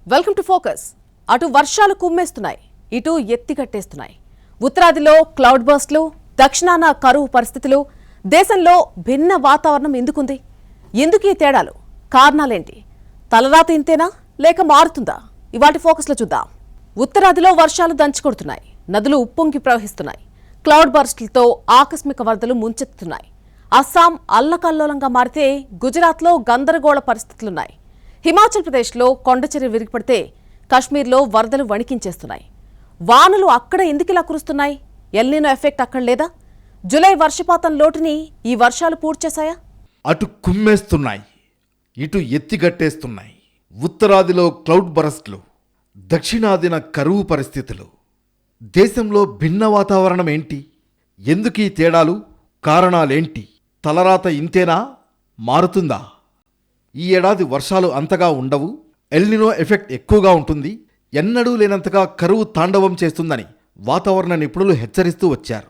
Welcome to focus. అటు వర్షాలు కుమ్మేస్తున్నాయి, ఇటు ఎత్తికట్టేస్తున్నాయి. ఉత్తరాదిలో క్లౌడ్ బర్స్ట్లు, దక్షిణాన కరువు పరిస్థితులు. దేశంలో భిన్న వాతావరణం ఎందుకుంది? ఎందుకు ఈ తేడాలు? కారణాలేంటి? తలరాత ఇంతేనా లేక మారుతుందా? ఇవాటి ఫోకస్లో చూద్దాం. ఉత్తరాదిలో వర్షాలు దంచుకొడుతున్నాయి, నదులు ఉప్పొంగి ప్రవహిస్తున్నాయి. క్లౌడ్ బర్స్ట్లతో ఆకస్మిక వరదలు ముంచెత్తుతున్నాయి. అస్సాం అల్లకల్లోలంగా మారితే గుజరాత్లో గందరగోళ పరిస్థితులున్నాయి. హిమాచల్ ప్రదేశ్లో కొండచర్య విరిగిపడితే కశ్మీర్లో వరదలు వణికించేస్తున్నాయి. వానలు అక్కడ ఎందుకిలా కురుస్తున్నాయి? ఎల్నినో ఎఫెక్ట్ అక్కడ లేదా? జులై వర్షపాతం లోటుని ఈ వర్షాలు పూడ్చేశాయా? అటు కుమ్మేస్తున్నాయి, ఇటు ఎత్తిగట్టేస్తున్నాయి. ఉత్తరాదిలో క్లౌడ్ బరస్ట్లు, దక్షిణాదిన కరువు పరిస్థితులు. దేశంలో భిన్న వాతావరణం ఏంటి? ఎందుకీ తేడాలు? కారణాలేంటి? తలరాత ఇంతేనా మారుతుందా? ఈ ఏడాది వర్షాలు అంతగా ఉండవు, ఎల్నినో ఎఫెక్ట్ ఎక్కువగా ఉంటుంది, ఎన్నడూ లేనంతగా కరువు తాండవం చేస్తుందని వాతావరణ నిపుణులు హెచ్చరిస్తూ వచ్చారు.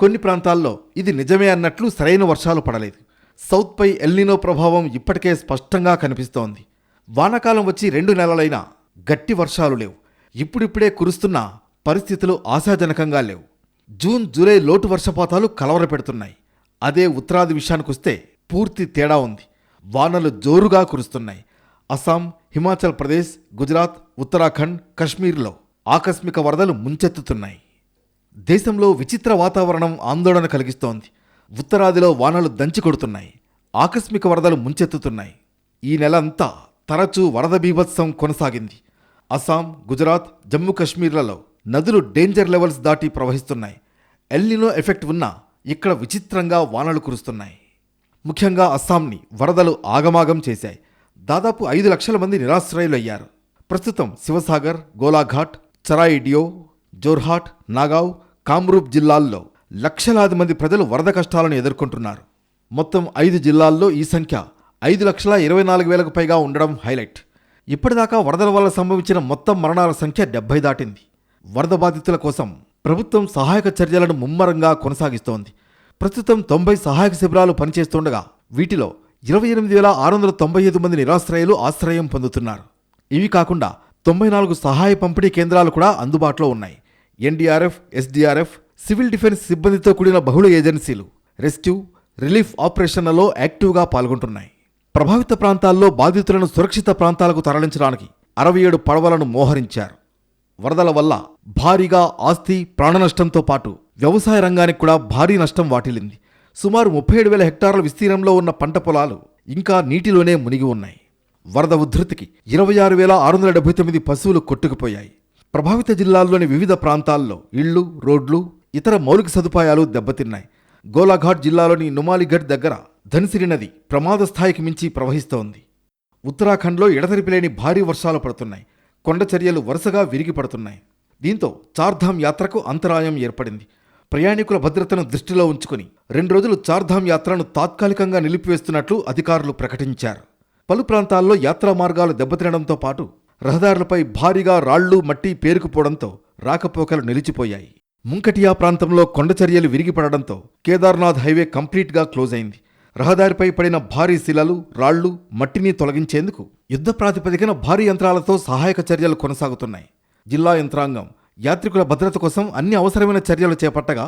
కొన్ని ప్రాంతాల్లో ఇది నిజమే అన్నట్లు సరైన వర్షాలు పడలేదు. సౌత్పై ఎల్నినో ప్రభావం ఇప్పటికే స్పష్టంగా కనిపిస్తోంది. వానాకాలం వచ్చి 2 నెలలైనా గట్టి వర్షాలు లేవు. ఇప్పుడిప్పుడే కురుస్తున్న పరిస్థితులు ఆశాజనకంగా లేవు. జూన్, జూలై లోటు వర్షపాతాలు కలవరపెడుతున్నాయి. అదే ఉత్తరాది విషయానికొస్తే పూర్తి తేడా ఉంది. వానలు జోరుగా కురుస్తున్నాయి. అస్సాం, హిమాచల్ ప్రదేశ్, గుజరాత్, ఉత్తరాఖండ్, కశ్మీర్లో ఆకస్మిక వరదలు ముంచెత్తుతున్నాయి. దేశంలో విచిత్ర వాతావరణం ఆందోళన కలిగిస్తోంది. ఉత్తరాదిలో వానలు దంచికొడుతున్నాయి, ఆకస్మిక వరదలు ముంచెత్తుతున్నాయి. ఈ నెలంతా తరచూ వరద బీభత్సం కొనసాగింది. అస్సాం, గుజరాత్, జమ్మూ కశ్మీర్లలో నదులు డేంజర్ లెవెల్స్ దాటి ప్రవహిస్తున్నాయి. ఎల్నినో ఎఫెక్ట్ ఉన్నా ఇక్కడ విచిత్రంగా వానలు కురుస్తున్నాయి. ముఖ్యంగా అస్సాంని వరదలు ఆగమాగం చేశాయి. దాదాపు 5 లక్షల మంది నిరాశ్రయులయ్యారు. ప్రస్తుతం శివసాగర్, గోలాఘాట్, చరాయిడియో, జోర్హాట్, నాగావ్, కామ్రూప్ జిల్లాల్లో లక్షలాది మంది ప్రజలు వరద కష్టాలను ఎదుర్కొంటున్నారు. మొత్తం 5 జిల్లాల్లో ఈ సంఖ్య 5,24,000కు పైగా ఉండడం హైలైట్. ఇప్పటిదాకా వరదల వల్ల సంభవించిన మొత్తం మరణాల సంఖ్య 70 దాటింది. వరద బాధితుల కోసం ప్రభుత్వం సహాయక చర్యలను ముమ్మరంగా కొనసాగిస్తోంది. ప్రస్తుతం 90 సహాయక శిబిరాలు పనిచేస్తుండగా వీటిలో 28,695 మంది నిరాశ్రయులు ఆశ్రయం పొందుతున్నారు. ఇవి కాకుండా 94 సహాయ పంపిణీ కేంద్రాలు కూడా అందుబాటులో ఉన్నాయి. ఎన్డీఆర్ఎఫ్, ఎస్డీఆర్ఎఫ్, సివిల్ డిఫెన్స్ సిబ్బందితో కూడిన బహుళ ఏజెన్సీలు రెస్క్యూ, రిలీఫ్ ఆపరేషన్లలో యాక్టివ్గా పాల్గొంటున్నాయి. ప్రభావిత ప్రాంతాల్లో బాధితులను సురక్షిత ప్రాంతాలకు తరలించడానికి 67 పడవలను మోహరించారు. వరదల వల్ల భారీగా ఆస్తి, ప్రాణనష్టంతో పాటు వ్యవసాయ రంగానికి కూడా భారీ నష్టం వాటిల్లింది. సుమారు 37,000 హెక్టార్ల విస్తీర్ణంలో ఉన్న పంట పొలాలు ఇంకా నీటిలోనే మునిగి ఉన్నాయి. వరద ఉధృతికి 26,679 పశువులు కొట్టుకుపోయాయి. ప్రభావిత జిల్లాల్లోని వివిధ ప్రాంతాల్లో ఇళ్లు, రోడ్లు, ఇతర మౌలిక సదుపాయాలు దెబ్బతిన్నాయి. గోలాఘాట్ జిల్లాలోని నుమాలిగఢ్ దగ్గర ధన్సిరి నది ప్రమాద స్థాయికి మించి ప్రవహిస్తోంది. ఉత్తరాఖండ్లో ఎడతెరిపిలేని భారీ వర్షాలు పడుతున్నాయి. కొండచర్యలు వరుసగా విరిగి పడుతున్నాయి. దీంతో చార్ధామ్ యాత్రకు అంతరాయం ఏర్పడింది. ప్రయాణికుల భద్రతను దృష్టిలో ఉంచుకుని 2 రోజులు చార్ధామ్ యాత్రను తాత్కాలికంగా నిలిపివేస్తున్నట్లు అధికారులు ప్రకటించారు. పలు ప్రాంతాల్లో యాత్రా మార్గాలు దెబ్బతినడంతో పాటు రహదారులపై భారీగా రాళ్లు, మట్టి పేరుకుపోవడంతో రాకపోకలు నిలిచిపోయాయి. ముంకటియా ప్రాంతంలో కొండచర్యలు విరిగిపడడంతో కేదార్నాథ్ హైవే కంప్లీట్గా క్లోజ్ అయింది. రహదారిపై పడిన భారీ శిలలు, రాళ్లు, మట్టిని తొలగించేందుకు యుద్ధ ప్రాతిపదికన భారీ యంత్రాలతో సహాయక చర్యలు కొనసాగుతున్నాయి. జిల్లా యంత్రాంగం యాత్రికుల భద్రత కోసం అన్ని అవసరమైన చర్యలు చేపట్టగా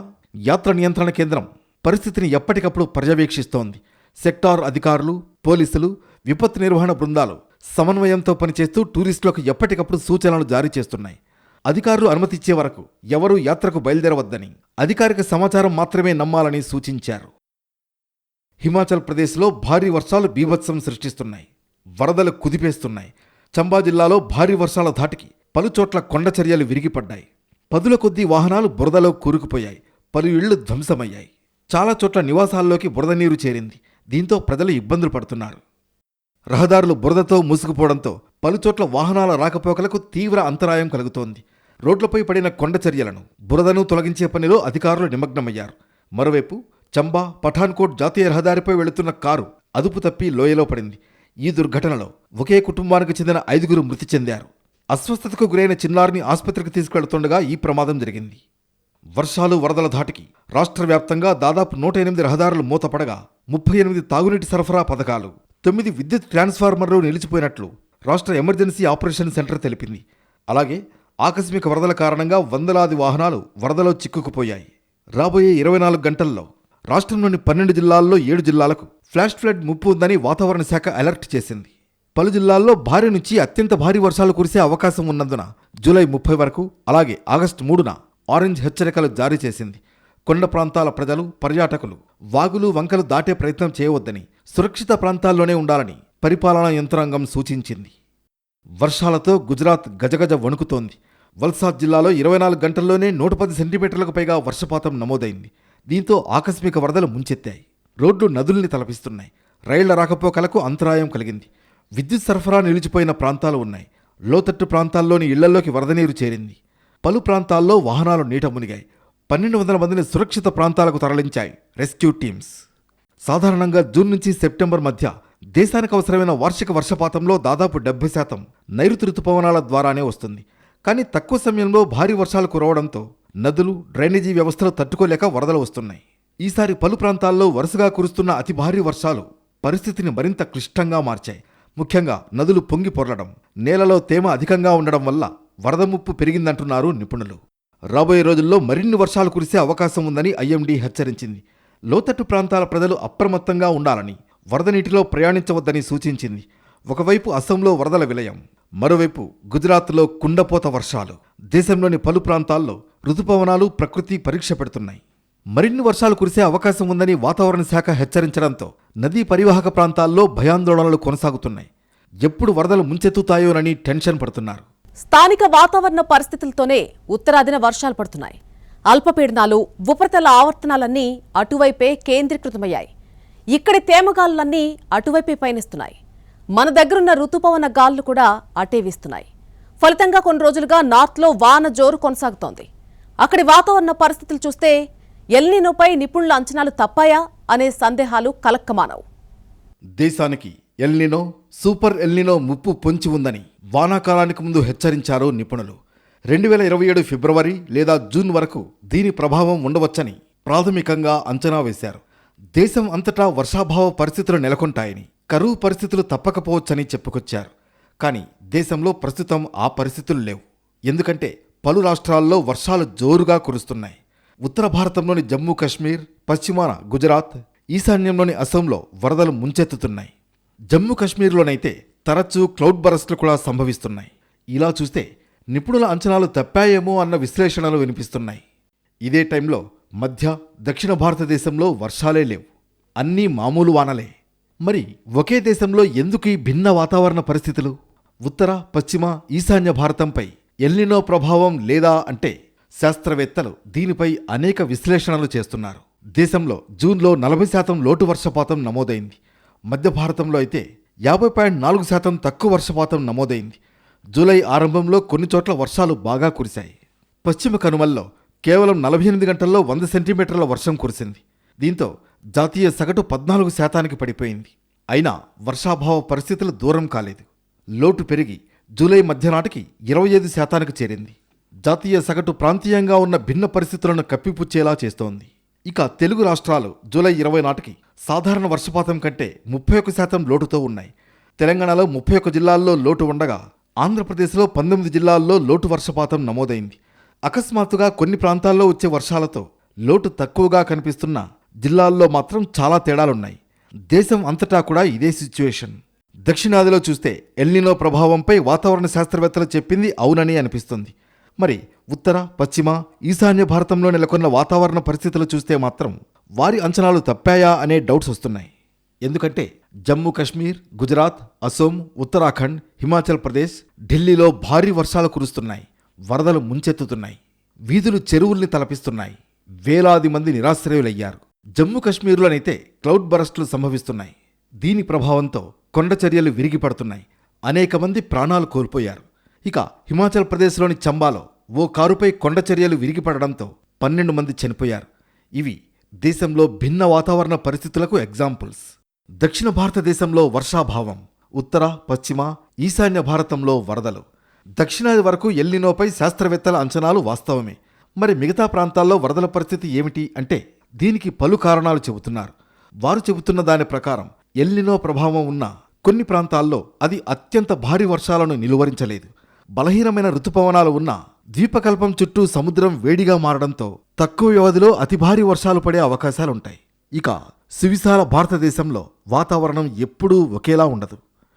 యాత్ర నియంత్రణ కేంద్రం పరిస్థితిని ఎప్పటికప్పుడు పర్యవేక్షిస్తోంది. సెక్టార్ అధికారులు, పోలీసులు, విపత్తు నిర్వహణ బృందాలు సమన్వయంతో పనిచేస్తూ టూరిస్టులకు ఎప్పటికప్పుడు సూచనలు జారీ చేస్తున్నాయి. అధికారులు అనుమతిచ్చే వరకు ఎవరూ యాత్రకు బయలుదేరవద్దని, అధికారిక సమాచారం మాత్రమే నమ్మాలని సూచించారు. హిమాచల్ ప్రదేశ్లో భారీ వర్షాలు బీభత్సం సృష్టిస్తున్నాయి. వరదలు కుదిపేస్తున్నాయి. చంబా జిల్లాలో భారీ వర్షాల ధాటికి పలుచోట్ల కొండచర్యలు విరిగిపడ్డాయి. పదుల కొద్దీ వాహనాలు బురదలో కూరుకుపోయాయి. పలు ఇళ్లు ధ్వంసమయ్యాయి. చాలా చోట్ల నివాసాల్లోకి బురద నీరు చేరింది. దీంతో ప్రజలు ఇబ్బందులు పడుతున్నారు. రహదారులు బురదతో మూసుకుపోవడంతో పలుచోట్ల వాహనాల రాకపోకలకు తీవ్ర అంతరాయం కలుగుతోంది. రోడ్లపై పడిన కొండచర్యలను, బురదను తొలగించే పనిలో అధికారులు నిమగ్నమయ్యారు. మరోవైపు చంబా, పఠాన్కోట్ జాతీయ రహదారిపై వెళుతున్న కారు అదుపు తప్పి లోయలో పడింది. ఈ దుర్ఘటనలో ఒకే కుటుంబానికి చెందిన 5 మృతి చెందారు. అస్వస్థతకు గురైన చిన్నారిని ఆసుపత్రికి తీసుకెళ్తుండగా ఈ ప్రమాదం జరిగింది. వర్షాలు, వరదల ధాటికి రాష్ట్ర వ్యాప్తంగా దాదాపు 108 రహదారులు మూతపడగా 38 తాగునీటి సరఫరా పథకాలు, 9 విద్యుత్ ట్రాన్స్ఫార్మర్లు నిలిచిపోయినట్లు రాష్ట్ర ఎమర్జెన్సీ ఆపరేషన్ సెంటర్ తెలిపింది. అలాగే ఆకస్మిక వరదల కారణంగా వందలాది వాహనాలు వరదలో చిక్కుకుపోయాయి. రాబోయే 24 గంటల్లో రాష్ట్రంలోని 12 జిల్లాల్లో 7 జిల్లాలకు ఫ్లాష్ ఫ్లడ్ ముప్పు ఉందని వాతావరణ శాఖ అలర్ట్ చేసింది. పలు జిల్లాల్లో భారీ నుంచి అత్యంత భారీ వర్షాలు కురిసే అవకాశం ఉన్నందున జూలై 30 వరకు, అలాగే ఆగస్టు 3న ఆరెంజ్ హెచ్చరికలు జారీ చేసింది. కొండ ప్రాంతాల ప్రజలు, పర్యాటకులు వాగులు వంకలు దాటే ప్రయత్నం చేయవద్దని, సురక్షిత ప్రాంతాల్లోనే ఉండాలని పరిపాలనా యంత్రాంగం సూచించింది. వర్షాలతో గుజరాత్ గజగజ వణుకుతోంది. వల్సాద్ జిల్లాలో 24 గంటల్లోనే 110 సెంటీమీటర్లకు పైగా వర్షపాతం నమోదైంది. దీంతో ఆకస్మిక వరదలు ముంచెత్తాయి. రోడ్లు నదుల్ని తలపిస్తున్నాయి. రైళ్ల రాకపోకలకు అంతరాయం కలిగింది. విద్యుత్ సరఫరా నిలిచిపోయిన ప్రాంతాలు ఉన్నాయి. లోతట్టు ప్రాంతాల్లోని ఇళ్లలోకి వరద నీరు చేరింది. పలు ప్రాంతాల్లో వాహనాలు నీట మునిగాయి. 1200 మందిని సురక్షిత ప్రాంతాలకు తరలించాయి రెస్క్యూ టీమ్స్. సాధారణంగా జూన్ నుంచి సెప్టెంబర్ మధ్య దేశానికి అవసరమైన వార్షిక వర్షపాతంలో దాదాపు 70% నైరుతి రుతుపవనాల ద్వారానే వస్తుంది. కానీ తక్కువ సమయంలో భారీ వర్షాలు కురవడంతో నదులు, డ్రైనేజీ వ్యవస్థలు తట్టుకోలేక వరదలు వస్తున్నాయి. ఈసారి పలు ప్రాంతాల్లో వరుసగా కురుస్తున్న అతి భారీ వర్షాలు పరిస్థితిని మరింత క్లిష్టంగా మార్చాయి. ముఖ్యంగా నదులు పొంగి పొర్లడం, నేలలో తేమ అధికంగా ఉండడం వల్ల వరద ముప్పు పెరిగిందంటున్నారు నిపుణులు. రాబోయే రోజుల్లో మరిన్ని వర్షాలు కురిసే అవకాశం ఉందని ఐఎండీ హెచ్చరించింది. లోతట్టు ప్రాంతాల ప్రజలు అప్రమత్తంగా ఉండాలని, వరద నీటిలో ప్రయాణించవద్దని సూచించింది. ఒకవైపు అస్సాంలో వరదల విలయం, మరోవైపు గుజరాత్లో కుండపోత వర్షాలు. దేశంలోని పలు ప్రాంతాల్లో రుతుపవనాలు ప్రకృతి పరీక్ష పెడుతున్నాయి. మరిన్ని వర్షాలు కురిసే అవకాశం ఉందని వాతావరణ శాఖ హెచ్చరించడంతో నదీ పరివాహక ప్రాంతాల్లో భయాందోళనలు కొనసాగుతున్నాయి. ఎప్పుడు వరదలు ముంచెత్తుతాయోనని టెన్షన్ పడుతున్నారు. స్థానిక వాతావరణ పరిస్థితులతోనే ఉత్తరాదిన వర్షాలు పడుతున్నాయి. అల్పపీడనాలు, ఉపరితల ఆవర్తనాలన్నీ అటువైపే కేంద్రీకృతమయ్యాయి. ఇక్కడి తేమగాలులన్నీ అటువైపే పయనిస్తున్నాయి. మన దగ్గరున్న రుతుపవన గాలులు కూడా అటే వీస్తున్నాయి. ఫలితంగా కొన్ని రోజులుగా నార్త్లో వాన జోరు కొనసాగుతోంది. అక్కడి వాతావరణ పరిస్థితులు చూస్తే ఎల్నినోపై నిపుణుల అంచనాలు తప్పాయా అనే సందేహాలు కలక్కమానవు. దేశానికి ఎల్నినో, సూపర్ ఎల్నినో ముప్పు పొంచి ఉందని వానాకాలానికి ముందు హెచ్చరించారు నిపుణులు. 2027 ఫిబ్రవరి లేదా జూన్ వరకు దీని ప్రభావం ఉండవచ్చని ప్రాథమికంగా అంచనా వేశారు. దేశం అంతటా వర్షాభావ పరిస్థితులు నెలకొంటాయని, కరువు పరిస్థితులు తప్పకపోవచ్చని చెప్పుకొచ్చారు. కానీ దేశంలో ప్రస్తుతం ఆ పరిస్థితులు లేవు. ఎందుకంటే పలు రాష్ట్రాల్లో వర్షాలు జోరుగా కురుస్తున్నాయి. ఉత్తర భారతంలోని జమ్మూ కాశ్మీర్, పశ్చిమాన గుజరాత్, ఈశాన్యంలోని అస్సాంలో వరదలు ముంచెత్తుతున్నాయి. జమ్మూ కాశ్మీర్లోనైతే తరచూ క్లౌడ్ బరస్ట్లు కూడా సంభవిస్తున్నాయి. ఇలా చూస్తే నిపుణుల అంచనాలు తప్పాయేమో అన్న విశ్లేషణలు వినిపిస్తున్నాయి. ఇదే టైంలో మధ్య, దక్షిణ భారతదేశంలో వర్షాలే లేవు. అన్నీ మామూలు వానలే. మరి ఒకే దేశంలో ఎందుకు ఈ భిన్న వాతావరణ పరిస్థితులు? ఉత్తర, పశ్చిమ, ఈశాన్య భారతంపై ఎల్నినో ప్రభావం లేదా అంటే శాస్త్రవేత్తలు దీనిపై అనేక విశ్లేషణలు చేస్తున్నారు. దేశంలో జూన్లో 40% లోటు వర్షపాతం నమోదైంది. మధ్య భారతంలో అయితే 50.4% తక్కువ వర్షపాతం నమోదైంది. జూలై ఆరంభంలో కొన్ని చోట్ల వర్షాలు బాగా కురిశాయి. పశ్చిమ కనుమల్లో కేవలం 48 గంటల్లో 100 సెంటీమీటర్ల వర్షం కురిసింది. దీంతో జాతీయ సగటు 14% పడిపోయింది. అయినా వర్షాభావ పరిస్థితులు దూరం కాలేదు. లోటు పెరిగి జూలై మధ్య నాటికి 25% చేరింది. జాతీయ సగటు ప్రాంతీయంగా ఉన్న భిన్న పరిస్థితులను కప్పిపుచ్చేలా చేస్తోంది. ఇక తెలుగు రాష్ట్రాలు జూలై 20 నాటికి సాధారణ వర్షపాతం కంటే 31% లోటుతో ఉన్నాయి. తెలంగాణలో 31 జిల్లాల్లో లోటు ఉండగా ఆంధ్రప్రదేశ్లో 19 జిల్లాల్లో లోటు వర్షపాతం నమోదైంది. అకస్మాత్తుగా కొన్ని ప్రాంతాల్లో వచ్చే వర్షాలతో లోటు తక్కువగా కనిపిస్తున్న జిల్లాల్లో మాత్రం చాలా తేడాలున్నాయి. దేశం అంతటా కూడా ఇదే సిచ్యువేషన్. దక్షిణాదిలో చూస్తే ఎల్నినో ప్రభావంపై వాతావరణ శాస్త్రవేత్తలు చెప్పింది అవునని అనిపిస్తుంది. మరి ఉత్తర, పశ్చిమ, ఈశాన్య భారతంలో నెలకొన్న వాతావరణ పరిస్థితులు చూస్తే మాత్రం వారి అంచనాలు తప్పాయా అనే డౌట్స్ వస్తున్నాయి. ఎందుకంటే జమ్మూ కాశ్మీర్, గుజరాత్, అసోం, ఉత్తరాఖండ్, హిమాచల్ ప్రదేశ్, ఢిల్లీలో భారీ వర్షాలు కురుస్తున్నాయి. వరదలు ముంచెత్తుతున్నాయి. వీధులు చెరువుల్ని తలపిస్తున్నాయి. వేలాది మంది నిరాశ్రయులయ్యారు. జమ్మూ కాశ్మీర్లోనైతే క్లౌడ్ బరస్ట్లు సంభవిస్తున్నాయి. దీని ప్రభావంతో కొండ చర్యలు విరిగిపడుతున్నాయి. అనేక మంది ప్రాణాలు కోల్పోయారు. ఇక హిమాచల్ ప్రదేశ్లోని చంబాలో ఓ కారుపై కొండ చర్యలు విరిగిపడడంతో 12 మంది చనిపోయారు. ఇవి దేశంలో భిన్న వాతావరణ పరిస్థితులకు ఎగ్జాంపుల్స్. దక్షిణ భారతదేశంలో వర్షాభావం, ఉత్తర, పశ్చిమ, ఈశాన్య భారతంలో వరదలు. దక్షిణాది వరకు ఎల్నినోపై శాస్త్రవేత్తల అంచనాలు వాస్తవమే. మరి మిగతా ప్రాంతాల్లో వరదల పరిస్థితి ఏమిటి అంటే దీనికి పలు కారణాలు చెబుతున్నారు. వారు చెబుతున్న దాని ప్రకారం ఎల్నినో ప్రభావం ఉన్న కొన్ని ప్రాంతాల్లో అది అత్యంత భారీ వర్షాలను నిలువరించలేదు. బలహీనమైన రుతుపవనాలు ఉన్న ద్వీపకల్పం చుట్టూ సముద్రం వేడిగా మారడంతో తక్కువ వ్యవధిలో అతి భారీ వర్షాలు పడే అవకాశాలుంటాయి. ఇక సువిశాల భారతదేశంలో వాతావరణం ఎప్పుడూ ఒకేలా ఉండదు.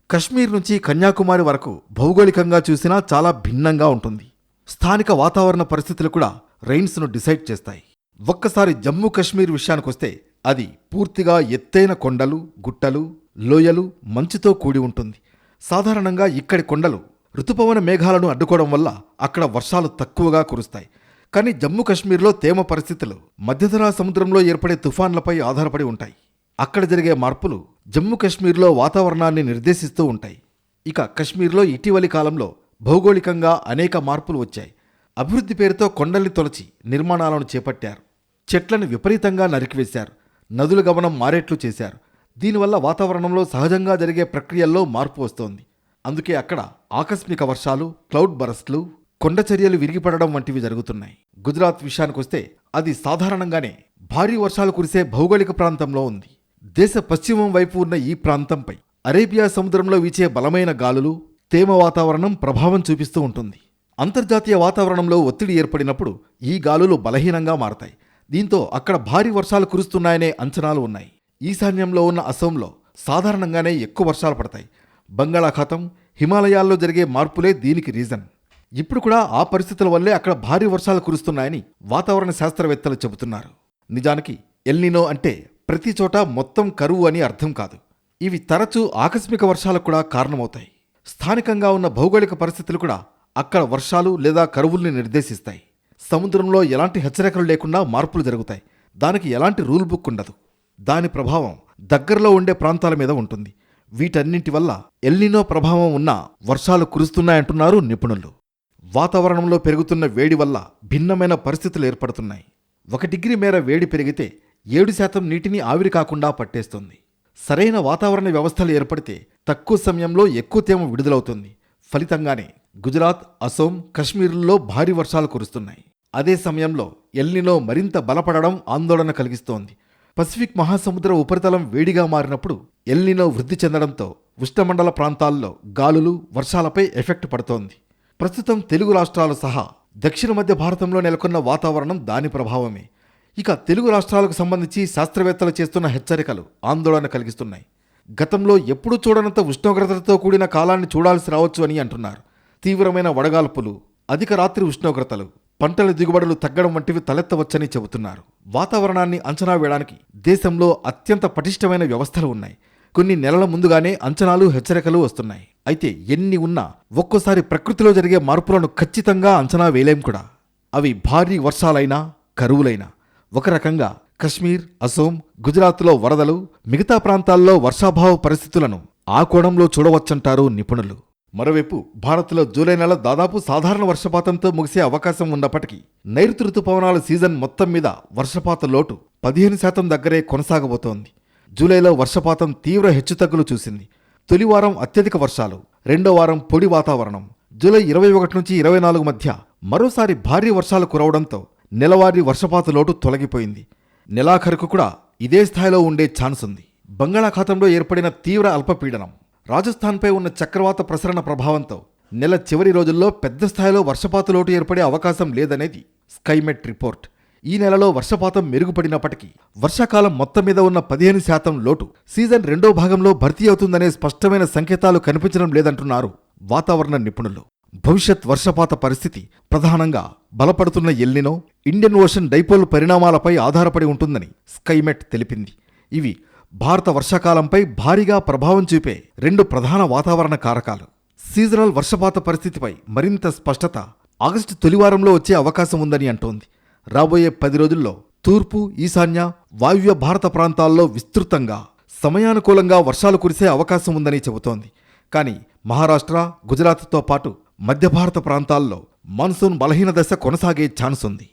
కశ్మీర్ నుంచి కన్యాకుమారి వరకు భౌగోళికంగా చూసినా చాలా భిన్నంగా ఉంటుంది. స్థానిక వాతావరణ పరిస్థితులు కూడా రైన్స్ను డిసైడ్ చేస్తాయి. ఒక్కసారి జమ్మూ కశ్మీర్ విషయానికొస్తే అది పూర్తిగా ఎత్తైన కొండలు, గుట్టలు, లోయలు, మంచుతో కూడి ఉంటుంది. సాధారణంగా ఇక్కడి కొండలు ఋతుపవన మేఘాలను అడ్డుకోవడం వల్ల అక్కడ వర్షాలు తక్కువగా కురుస్తాయి. కానీ జమ్మూ కశ్మీర్లో తేమ పరిస్థితులు మధ్యధరా సముద్రంలో ఏర్పడే తుఫాన్లపై ఆధారపడి ఉంటాయి. అక్కడ జరిగే మార్పులు జమ్మూ కశ్మీర్లో వాతావరణాన్ని నిర్దేశిస్తూ ఉంటాయి. ఇక కశ్మీర్లో ఇటీవలి కాలంలో భౌగోళికంగా అనేక మార్పులు వచ్చాయి. అభివృద్ధి పేరుతో కొండల్ని తొలచి నిర్మాణాలను చేపట్టారు. చెట్లను విపరీతంగా నరికివేశారు. నదుల గమనం మారేట్లు చేశారు. దీనివల్ల వాతావరణంలో సహజంగా జరిగే ప్రక్రియల్లో మార్పు వస్తోంది. అందుకే అక్కడ ఆకస్మిక వర్షాలు, క్లౌడ్ బరస్ట్లు, కొండ చర్యలు విరిగిపడడం వంటివి జరుగుతున్నాయి. గుజరాత్ విషయానికొస్తే అది సాధారణంగానే భారీ వర్షాలు కురిసే భౌగోళిక ప్రాంతంలో ఉంది. దేశ పశ్చిమం వైపు ఉన్న ఈ ప్రాంతంపై అరేబియా సముద్రంలో వీచే బలమైన గాలులు, తేమ వాతావరణం ప్రభావం చూపిస్తూ ఉంటుంది. అంతర్జాతీయ వాతావరణంలో ఒత్తిడి ఏర్పడినప్పుడు ఈ గాలులు బలహీనంగా మారతాయి. దీంతో అక్కడ భారీ వర్షాలు కురుస్తున్నాయనే అంచనాలు ఉన్నాయి. ఈశాన్యంలో ఉన్న అసోంలో సాధారణంగానే ఎక్కువ వర్షాలు పడతాయి. బంగాళాఖాతం, హిమాలయాల్లో జరిగే మార్పులే దీనికి రీజన్. ఇప్పుడు కూడా ఆ పరిస్థితుల వల్లే అక్కడ భారీ వర్షాలు కురుస్తున్నాయని వాతావరణ శాస్త్రవేత్తలు చెబుతున్నారు. నిజానికి ఎల్నినో అంటే ప్రతి చోట మొత్తం కరువు అని అర్థం కాదు. ఇవి తరచూ ఆకస్మిక వర్షాలకు కూడా కారణమవుతాయి. స్థానికంగా ఉన్న భౌగోళిక పరిస్థితులు కూడా అక్కడ వర్షాలు లేదా కరువుల్ని నిర్దేశిస్తాయి. సముద్రంలో ఎలాంటి హెచ్చరికలు లేకుండా మార్పులు జరుగుతాయి. దానికి ఎలాంటి రూల్ బుక్ ఉండదు. దాని ప్రభావం దగ్గరలో ఉండే ప్రాంతాల మీద ఉంటుంది. వీటన్నింటి వల్ల ఎల్నినో ప్రభావం ఉన్న వర్షాలు కురుస్తున్నాయంటున్నారు నిపుణులు. వాతావరణంలో పెరుగుతున్న వేడి వల్ల భిన్నమైన పరిస్థితులు ఏర్పడుతున్నాయి. 1 డిగ్రీ మేర వేడి పెరిగితే 7% నీటిని ఆవిరి కాకుండా పట్టేస్తుంది. సరైన వాతావరణ వ్యవస్థలు ఏర్పడితే తక్కువ సమయంలో ఎక్కువ తేమ విడుదలవుతుంది. ఫలితంగానే గుజరాత్, అసోం, కశ్మీర్లలో భారీ వర్షాలు కురుస్తున్నాయి. అదే సమయంలో ఎల్నినో మరింత బలపడడం ఆందోళన కలిగిస్తోంది. పసిఫిక్ మహాసముద్ర ఉపరితలం వేడిగా మారినప్పుడు ఎల్నినో వృద్ధి చెందడంతో ఉష్ణమండల ప్రాంతాల్లో గాలులు, వర్షాలపై ఎఫెక్ట్ పడుతోంది. ప్రస్తుతం తెలుగు రాష్ట్రాలు సహా దక్షిణ మధ్య భారతంలో నెలకొన్న వాతావరణం దాని ప్రభావమే. ఇక తెలుగు రాష్ట్రాలకు సంబంధించి శాస్త్రవేత్తలు చేస్తున్న హెచ్చరికలు ఆందోళన కలిగిస్తున్నాయి. గతంలో ఎప్పుడూ చూడనంత ఉష్ణోగ్రతలతో కూడిన కాలాన్ని చూడాల్సి రావచ్చు అని అంటున్నారు. తీవ్రమైన వడగాల్పులు, అధిక రాత్రి ఉష్ణోగ్రతలు, పంటల దిగుబడులు తగ్గడం వంటివి తలెత్తవచ్చని చెబుతున్నారు. వాతావరణాన్ని అంచనా వేయడానికి దేశంలో అత్యంత పటిష్టమైన వ్యవస్థలు ఉన్నాయి. కొన్ని నెలల ముందుగానే అంచనాలు, హెచ్చరికలు వస్తున్నాయి. అయితే ఎన్ని ఉన్నా ఒక్కోసారి ప్రకృతిలో జరిగే మార్పులను ఖచ్చితంగా అంచనా వేయలేం కూడా. అవి భారీ వర్షాలైనా, కరువులైనా. ఒక రకంగా కశ్మీర్, అసోం, గుజరాత్లో వరదలు, మిగతా ప్రాంతాల్లో వర్షాభావ పరిస్థితులను ఆ కోణంలో చూడవచ్చంటారు నిపుణులు. మరోవైపు భారత్లో జూలై నెల దాదాపు సాధారణ వర్షపాతంతో ముగిసే అవకాశం ఉన్నప్పటికీ నైరుతి రుతుపవనాల సీజన్ మొత్తం మీద వర్షపాత లోటు 15% దగ్గరే కొనసాగబోతోంది. జూలైలో వర్షపాతం తీవ్ర హెచ్చుతగ్గులు చూసింది. తొలి వారం అత్యధిక వర్షాలు, రెండో వారం పొడి వాతావరణం. జూలై 21 నుంచి 24 మధ్య మరోసారి భారీ వర్షాలు కురవడంతో నెలవారీ వర్షపాత లోటు తొలగిపోయింది. నెలాఖరుకు కూడా ఇదే స్థాయిలో ఉండే ఛాన్స్ ఉంది. బంగాళాఖాతంలో ఏర్పడిన తీవ్ర అల్పపీడనం, రాజస్థాన్పై ఉన్న చక్రవాత ప్రసరణ ప్రభావంతో నెల చివరి రోజుల్లో పెద్ద స్థాయిలో వర్షపాత లోటు ఏర్పడే అవకాశం లేదనేది స్కైమెట్ రిపోర్ట్. ఈ నెలలో వర్షపాతం మెరుగుపడినప్పటికీ వర్షాకాలం మొత్తం మీద ఉన్న 15% లోటు సీజన్ రెండో భాగంలో భర్తీ అవుతుందనే స్పష్టమైన సంకేతాలు కనిపించడం లేదంటున్నారు వాతావరణ నిపుణులు. భవిష్యత్ వర్షపాత పరిస్థితి ప్రధానంగా బలపడుతున్న ఎల్నినో, ఇండియన్ ఓషన్ డైపోల్ పరిణామాలపై ఆధారపడి ఉంటుందని స్కైమెట్ తెలిపింది. ఇవి భారత వర్షాకాలంపై భారీగా ప్రభావం చూపే 2 ప్రధాన వాతావరణ కారకాలు. సీజనల్ వర్షపాత పరిస్థితిపై మరింత స్పష్టత ఆగస్టు తొలివారంలో వచ్చే అవకాశం ఉందని అంటోంది. రాబోయే 10 రోజుల్లో తూర్పు, ఈశాన్య, వాయువ్య భారత ప్రాంతాల్లో విస్తృతంగా సమయానుకూలంగా వర్షాలు కురిసే అవకాశం ఉందని చెబుతోంది. కానీ మహారాష్ట్ర, గుజరాత్తో పాటు మధ్య భారత ప్రాంతాల్లో మాన్సూన్ బలహీన దశ కొనసాగే ఛాన్స్ ఉంది.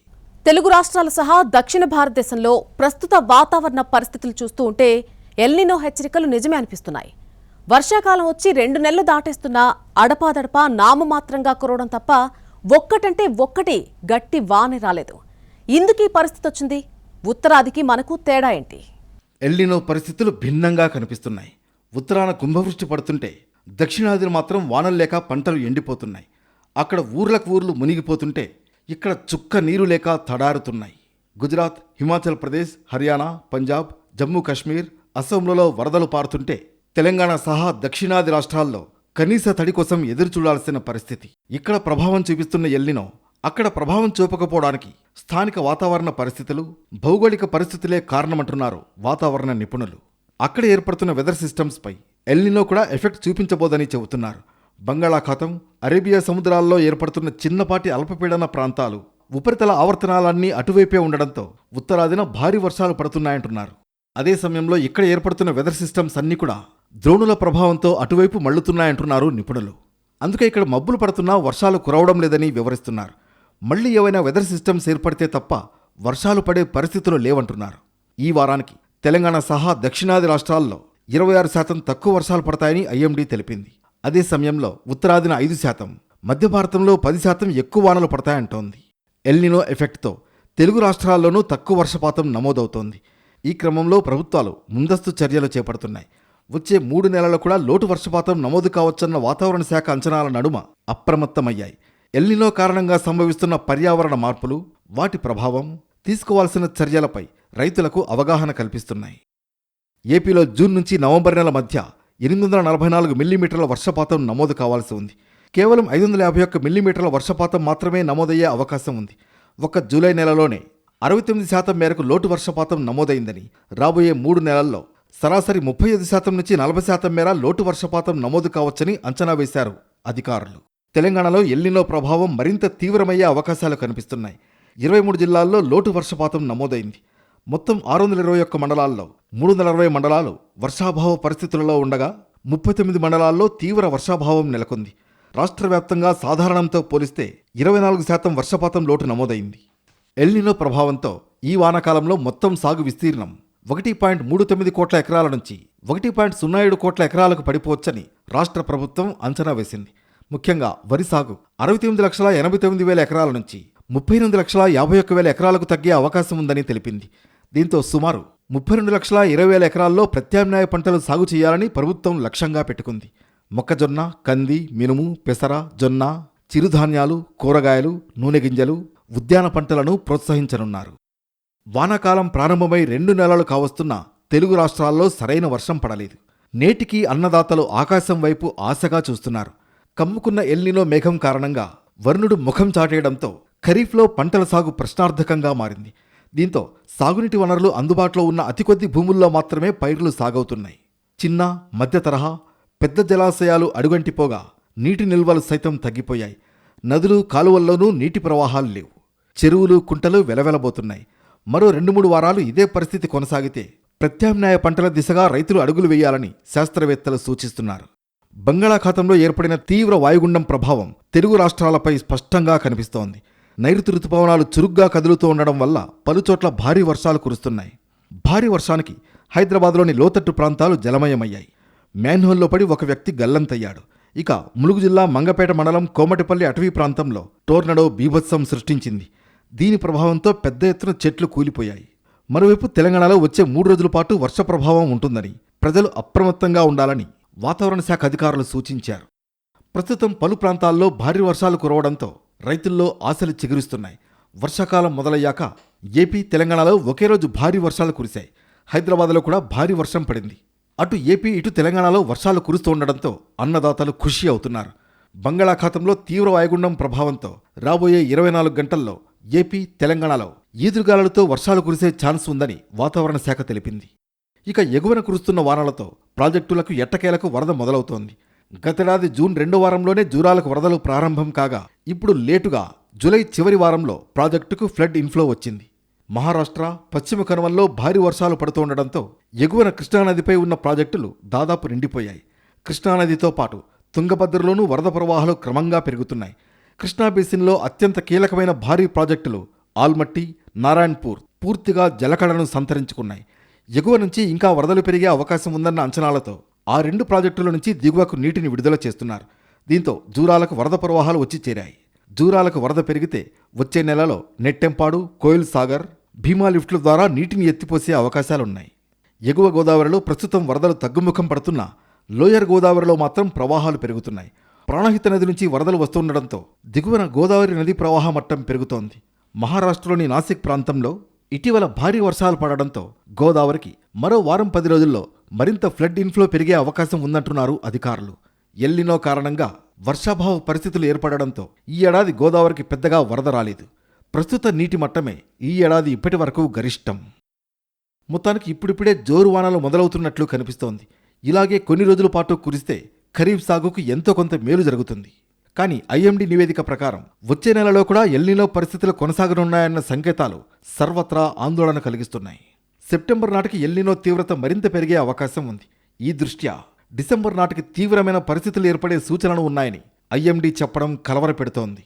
తెలుగు రాష్ట్రాలు సహా దక్షిణ భారతదేశంలో ప్రస్తుత వాతావరణ పరిస్థితులు చూస్తూ ఉంటే ఎల్నినో హెచ్చరికలు నిజమే అనిపిస్తున్నాయి. వర్షాకాలం వచ్చి 2 నెలలు దాటేస్తున్నా అడపాదడపా నామమాత్రంగా కురవడం తప్ప ఒక్కటంటే ఒక్కటి గట్టి వానే రాలేదు. ఇందుకీ పరిస్థితి వచ్చింది. ఉత్తరాదికి మనకు తేడా ఏంటి? ఎల్నినో పరిస్థితులు భిన్నంగా కనిపిస్తున్నాయి. ఉత్తరాన కుంభవృష్టి పడుతుంటే దక్షిణాదిన మాత్రం వానలు లేక పంటలు ఎండిపోతున్నాయి. అక్కడ ఊర్లకు ఊర్లు మునిగిపోతుంటే ఇక్కడ చుక్క నీరు లేక తడారుతున్నాయి. గుజరాత్, హిమాచల్ ప్రదేశ్, హర్యానా, పంజాబ్, జమ్మూ కాశ్మీర్, అస్సాంలలో వరదలు పారుతుంటే తెలంగాణ సహా దక్షిణాది రాష్ట్రాల్లో కనీస తడి కోసం ఎదురు చూడాల్సిన పరిస్థితి. ఇక్కడ ప్రభావం చూపిస్తున్న ఎల్నినో అక్కడ ప్రభావం చూపకపోవడానికి స్థానిక వాతావరణ పరిస్థితులు, భౌగోళిక పరిస్థితులే కారణమంటున్నారు వాతావరణ నిపుణులు. అక్కడ ఏర్పడుతున్న వెదర్ సిస్టమ్స్ పై ఎల్నినో కూడా ఎఫెక్ట్ చూపించబోదని చెబుతున్నారు. బంగాళాఖాతం, అరేబియా సముద్రాల్లో ఏర్పడుతున్న చిన్నపాటి అల్పపీడన ప్రాంతాలు, ఉపరితల ఆవర్తనాలన్నీ అటువైపే ఉండడంతో ఉత్తరాదిన భారీ వర్షాలు పడుతున్నాయంటున్నారు. అదే సమయంలో ఇక్కడ ఏర్పడుతున్న వెదర్ సిస్టమ్స్ అన్నీ కూడా ద్రోణుల ప్రభావంతో అటువైపు మళ్లుతున్నాయంటున్నారు నిపుణులు. అందుకే ఇక్కడ మబ్బులు పడుతున్నా వర్షాలు కురవడం లేదని వివరిస్తున్నారు. మళ్లీ ఏవైనా వెదర్ సిస్టమ్స్ ఏర్పడితే తప్ప వర్షాలు పడే పరిస్థితులు లేవంటున్నారు. ఈ వారానికి తెలంగాణ సహా దక్షిణాది రాష్ట్రాల్లో 26% తక్కువ వర్షాలు పడతాయని ఐఎండీ తెలిపింది. అదే సమయంలో ఉత్తరాదిన 5%, మధ్య భారతంలో 10% ఎక్కువ వానలు పడతాయంటోంది. ఎల్నినో ఎఫెక్ట్తో తెలుగు రాష్ట్రాల్లోనూ తక్కువ వర్షపాతం నమోదవుతోంది. ఈ క్రమంలో ప్రభుత్వాలు ముందస్తు చర్యలు చేపడుతున్నాయి. వచ్చే 3 నెలలు కూడా లోటు వర్షపాతం నమోదు కావచ్చన్న వాతావరణ శాఖ అంచనాల నడుమ అప్రమత్తమయ్యాయి. ఎల్నినో కారణంగా సంభవిస్తున్న పర్యావరణ మార్పులు, వాటి ప్రభావం, తీసుకోవాల్సిన చర్యలపై రైతులకు అవగాహన కల్పిస్తున్నాయి. ఏపీలో జూన్ నుంచి నవంబర్ నెల మధ్య 844 మిల్లీమీటర్ల వర్షపాతం నమోదు కావాల్సి ఉంది. కేవలం 551 మిల్లీమీటర్ల వర్షపాతం మాత్రమే నమోదయ్యే అవకాశం ఉంది. ఒక్క జూలై నెలలోనే 69% మేరకు లోటు వర్షపాతం నమోదైందని, రాబోయే 3 నెలల్లో సరాసరి 35% నుంచి 40% మేర లోటు వర్షపాతం నమోదు కావచ్చని అంచనా వేశారు అధికారులు. తెలంగాణలో ఎల్నినో ప్రభావం మరింత తీవ్రమయ్యే అవకాశాలు కనిపిస్తున్నాయి. 23 జిల్లాల్లో లోటు వర్షపాతం నమోదైంది. మొత్తం 621 మండలాల్లో 340 మండలాలు వర్షాభావ పరిస్థితులలో ఉండగా 39 మండలాల్లో తీవ్ర వర్షాభావం నెలకొంది. రాష్ట్ర వ్యాప్తంగా సాధారణంతో పోలిస్తే 24% వర్షపాతం లోటు నమోదైంది. ఎల్నినో ప్రభావంతో ఈ వానాకాలంలో మొత్తం సాగు విస్తీర్ణం 1.39 కోట్ల ఎకరాల నుంచి 1.07 కోట్ల ఎకరాలకు పడిపోవచ్చని రాష్ట్ర ప్రభుత్వం అంచనా వేసింది. ముఖ్యంగా వరి సాగు 68,89,000 ఎకరాల నుంచి 38,51,000 ఎకరాలకు తగ్గే అవకాశం ఉందని తెలిపింది. దీంతో సుమారు 32,20,000 ఎకరాల్లో ప్రత్యామ్నాయ పంటలు సాగు చేయాలని ప్రభుత్వం లక్ష్యంగా పెట్టుకుంది. మొక్కజొన్న, కంది, మినుము, పెసర, జొన్న, చిరుధాన్యాలు, కూరగాయలు, నూనె గింజలు, ఉద్యాన పంటలను ప్రోత్సహించనున్నారు. వానాకాలం ప్రారంభమై 2 నెలలు కావస్తున్నా తెలుగు రాష్ట్రాల్లో సరైన వర్షం పడలేదు. నేటికి అన్నదాతలు ఆకాశం వైపు ఆశగా చూస్తున్నారు. కమ్ముకున్న ఎల్నినో మేఘం కారణంగా వరుణుడు ముఖం చాటేయడంతో ఖరీఫ్లో పంటల సాగు ప్రశ్నార్థకంగా మారింది. దీంతో సాగునీటి వనరులు అందుబాటులో ఉన్న అతి కొద్ది భూముల్లో మాత్రమే పైర్లు సాగవుతున్నాయి. చిన్న, మధ్య తరహా, పెద్ద జలాశయాలు అడుగంటిపోగా నీటి నిల్వలు సైతం తగ్గిపోయాయి. నదులు, కాలువల్లోనూ నీటి ప్రవాహాలు లేవు. చెరువులు, కుంటలు వెలవెలబోతున్నాయి. మరో 2-3 వారాలు ఇదే పరిస్థితి కొనసాగితే ప్రత్యామ్నాయ పంటల దిశగా రైతులు అడుగులు వేయాలని శాస్త్రవేత్తలు సూచిస్తున్నారు. బంగాళాఖాతంలో ఏర్పడిన తీవ్ర వాయుగుండం ప్రభావం తెలుగు రాష్ట్రాలపై స్పష్టంగా కనిపిస్తోంది. నైరుతి రుతుపవనాలు చురుగ్గా కదులుతూ ఉండడం వల్ల పలుచోట్ల భారీ వర్షాలు కురుస్తున్నాయి. భారీ వర్షానికి హైదరాబాద్లోని లోతట్టు ప్రాంతాలు జలమయమయ్యాయి. మ్యాన్హోల్లో పడి ఒక వ్యక్తి గల్లంతయ్యాడు. ఇక ములుగు జిల్లా మంగపేట మండలం కోమటిపల్లి అటవీ ప్రాంతంలో టోర్నడో బీభత్సం సృష్టించింది. దీని ప్రభావంతో పెద్ద ఎత్తున చెట్లు కూలిపోయాయి. మరోవైపు తెలంగాణలో వచ్చే 3 రోజుల పాటు వర్ష ప్రభావం ఉంటుందని, ప్రజలు అప్రమత్తంగా ఉండాలని వాతావరణ శాఖ అధికారులు సూచించారు. ప్రస్తుతం పలు ప్రాంతాల్లో భారీ వర్షాలు కురవడంతో రైతుల్లో ఆశలు చిగురిస్తున్నాయి. వర్షాకాలం మొదలయ్యాక ఏపీ, తెలంగాణలో ఒకే రోజు భారీ వర్షాలు కురిశాయి. హైదరాబాద్లో కూడా భారీ వర్షం పడింది. అటు ఏపీ, ఇటు తెలంగాణలో వర్షాలు కురుస్తూ ఉండడంతో అన్నదాతలు ఖుషి అవుతున్నారు. బంగాళాఖాతంలో తీవ్ర వాయుగుండం ప్రభావంతో రాబోయే 24 గంటల్లో ఏపీ, తెలంగాణలో ఈదురుగాలులతో వర్షాలు కురిసే ఛాన్స్ ఉందని వాతావరణ శాఖ తెలిపింది. ఇక ఎగువన కురుస్తున్న వానలతో ప్రాజెక్టులకు ఎట్టకేలకు వరద మొదలవుతోంది. గతేడాది జూన్ 2వ వారంలోనే జూరాలకు వరదలు ప్రారంభం కాగా ఇప్పుడు లేటుగా జూలై చివరి వారంలో ప్రాజెక్టుకు ఫ్లడ్ ఇన్ఫ్లో వచ్చింది. మహారాష్ట్ర, పశ్చిమ కనుమల్లో భారీ వర్షాలు పడుతుండడంతో ఎగువన కృష్ణానదిపై ఉన్న ప్రాజెక్టులు దాదాపు నిండిపోయాయి. కృష్ణానదితో పాటు తుంగభద్రలోనూ వరద ప్రవాహాలు క్రమంగా పెరుగుతున్నాయి. కృష్ణా బేసిన్లో అత్యంత కీలకమైన భారీ ప్రాజెక్టులు ఆల్మట్టి, నారాయణపూర్ పూర్తిగా జలకళను సంతరించుకున్నాయి. ఎగువ నుంచి ఇంకా వరదలు పెరిగే అవకాశం ఉందన్న అంచనాలతో ఆ 2 ప్రాజెక్టుల నుంచి దిగువకు నీటిని విడుదల చేస్తున్నారు. దీంతో జూరాలకు వరద ప్రవాహాలు వచ్చి చేరాయి. జూరాలకు వరద పెరిగితే వచ్చే నెలలో నెట్టెంపాడు, కోయిల్ సాగర్, భీమా లిఫ్టుల ద్వారా నీటిని ఎత్తిపోసే అవకాశాలున్నాయి. ఎగువ గోదావరిలో ప్రస్తుతం వరదలు తగ్గుముఖం పడుతున్నా లోయర్ గోదావరిలో మాత్రం ప్రవాహాలు పెరుగుతున్నాయి. ప్రాణహిత నది నుంచి వరదలు వస్తుండటంతో దిగువన గోదావరి నది ప్రవాహ మట్టం పెరుగుతోంది. మహారాష్ట్రలోని నాసిక్ ప్రాంతంలో ఇటీవల భారీ వర్షాలు పడడంతో గోదావరికి మరో వారం 10 రోజుల్లో మరింత ఫ్లడ్ ఇన్ఫ్లో పెరిగే అవకాశం ఉందంటున్నారు అధికారులు. ఎల్నినో కారణంగా వర్షాభావ పరిస్థితులు ఏర్పడడంతో ఈ ఏడాది గోదావరికి పెద్దగా వరద రాలేదు. ప్రస్తుత నీటి మట్టమే ఈ ఏడాది ఇప్పటి వరకు గరిష్టం. మొత్తానికి ఇప్పుడిప్పుడే జోరు వానలు మొదలవుతున్నట్లు కనిపిస్తోంది. ఇలాగే కొన్ని రోజుల పాటు కురిస్తే ఖరీఫ్ సాగుకు ఎంతో కొంత మేలు జరుగుతుంది. కానీ ఐఎండీ నివేదిక ప్రకారం వచ్చే నెలలో కూడా ఎల్నినో పరిస్థితులు కొనసాగనున్నాయన్న సంకేతాలు సర్వత్రా ఆందోళన కలిగిస్తున్నాయి. సెప్టెంబర్ నాటికి ఎల్నినో తీవ్రత మరింత పెరిగే అవకాశం ఉంది. ఈ దృష్ట్యా డిసెంబర్ నాటికి తీవ్రమైన పరిస్థితులు ఏర్పడే సూచనలు ఉన్నాయని ఐఎండీ చెప్పడం కలవరపెడుతోంది.